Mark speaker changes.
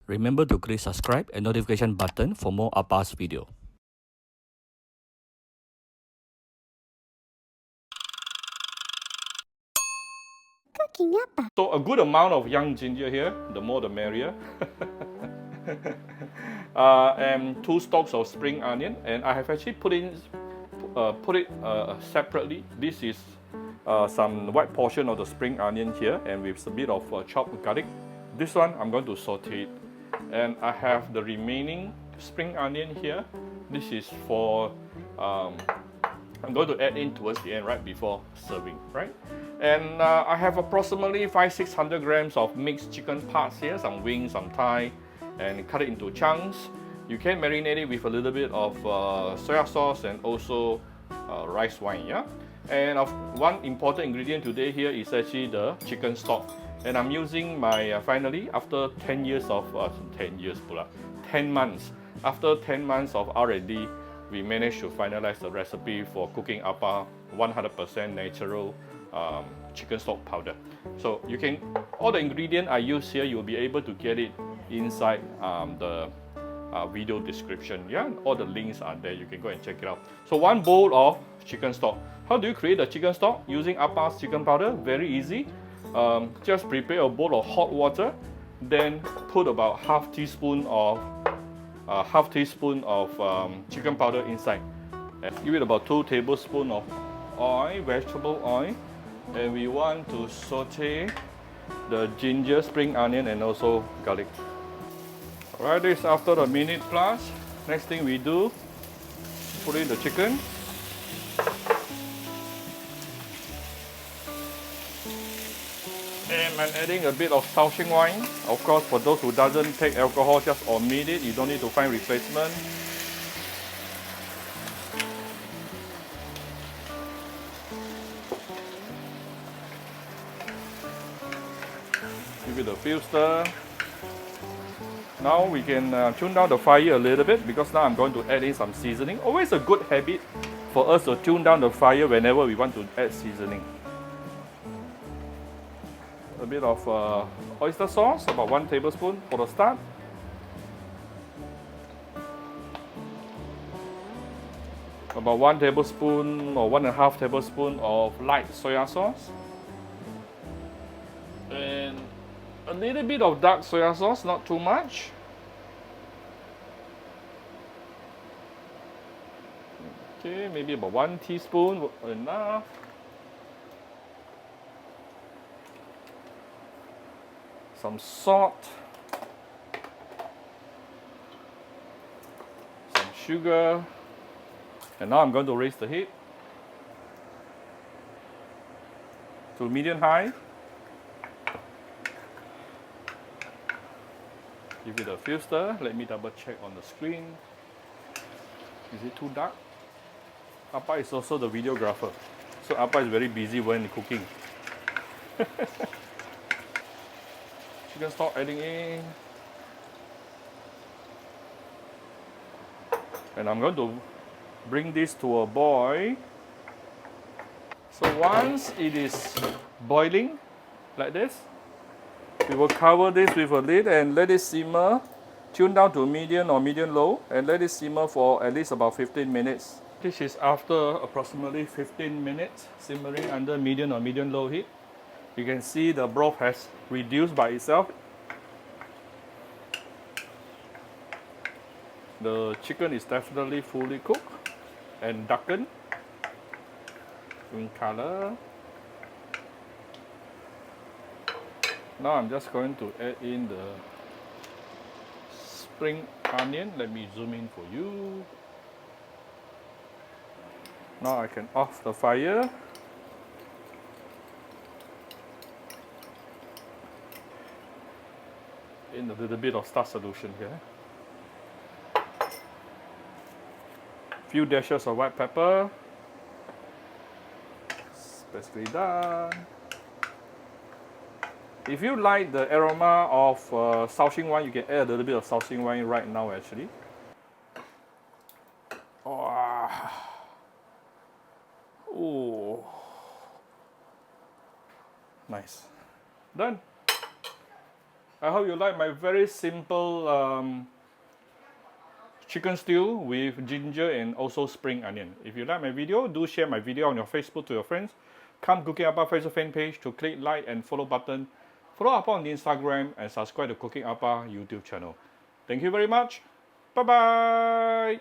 Speaker 1: Remember to click subscribe and notification button for more Appa's video.
Speaker 2: Cooking Appa.
Speaker 3: So a good amount of young ginger here, the more the merrier. And 2 stalks of spring onion, and I have actually put it separately. This is some white portion of the spring onion here, and with a bit of chopped garlic. This one I'm going to saute it, and I have the remaining spring onion here. This is for I'm going to add in towards the end, right before serving, right? And I have approximately 500-600 grams of mixed chicken parts here, some wings, some thigh, and cut it into chunks. You can marinate it with a little bit of soya sauce and also rice wine, yeah? And one important ingredient today here is actually the chicken stock. And I'm using my, finally, after 10 years of, 10 months. After 10 months of R&D, we managed to finalize the recipe for cooking Appa 100% natural chicken stock powder. So you can, all the ingredient I use here, you'll be able to get it inside the video description. Yeah, all the links are there. You can go and check it out. So 1 bowl of chicken stock. How do you create the chicken stock? Using Appa's chicken powder, very easy. Just prepare a bowl of hot water, then put about half teaspoon of chicken powder inside. And give it about 2 tablespoons of oil, vegetable oil, and we want to saute the ginger, spring onion, and also garlic. Alright, this after a minute plus. Next thing we do, put in the chicken. And I'm adding a bit of Shao Hsing wine. Of course, for those who doesn't take alcohol, just omit it. You don't need to find replacement. Give it a few stir. Now we can tune down the fire a little bit, because now I'm going to add in some seasoning. Always a good habit for us to tune down the fire whenever we want to add seasoning. A bit of oyster sauce, about 1 tablespoon for the start. About 1 tablespoon or 1.5 tablespoon of light soya sauce. And a little bit of dark soya sauce, not too much. Okay, maybe about 1 teaspoon, enough. Some salt, some sugar, and now I'm going to raise the heat to medium high. Give it a few stir. Let me double check on the screen. Is it too dark? Appa is also the videographer, so Appa is very busy when cooking. Chicken stock adding in. And I'm going to bring this to a boil. So once it is boiling like this, we will cover this with a lid and let it simmer. Tune down to medium or medium low and let it simmer for at least about 15 minutes. This is after approximately 15 minutes simmering under medium or medium low heat. You can see the broth has reduced by itself. The chicken is definitely fully cooked and darkened in color. Now I'm just going to add in the spring onion. Let me zoom in for you. Now I can off the fire. In a little bit of starch solution here. Few dashes of white pepper. It's basically done. If you like the aroma of Shao Hsing wine, you can add a little bit of Shao Hsing wine right now actually. Oh, nice. Done. I hope you like my very simple chicken stew with ginger and also spring onion. If you like my video, do share my video on your Facebook to your friends. Come Cooking Appa Facebook fan page to click like and follow button. Follow Appa on the Instagram and subscribe to Cooking Appa YouTube channel. Thank you very much. Bye bye.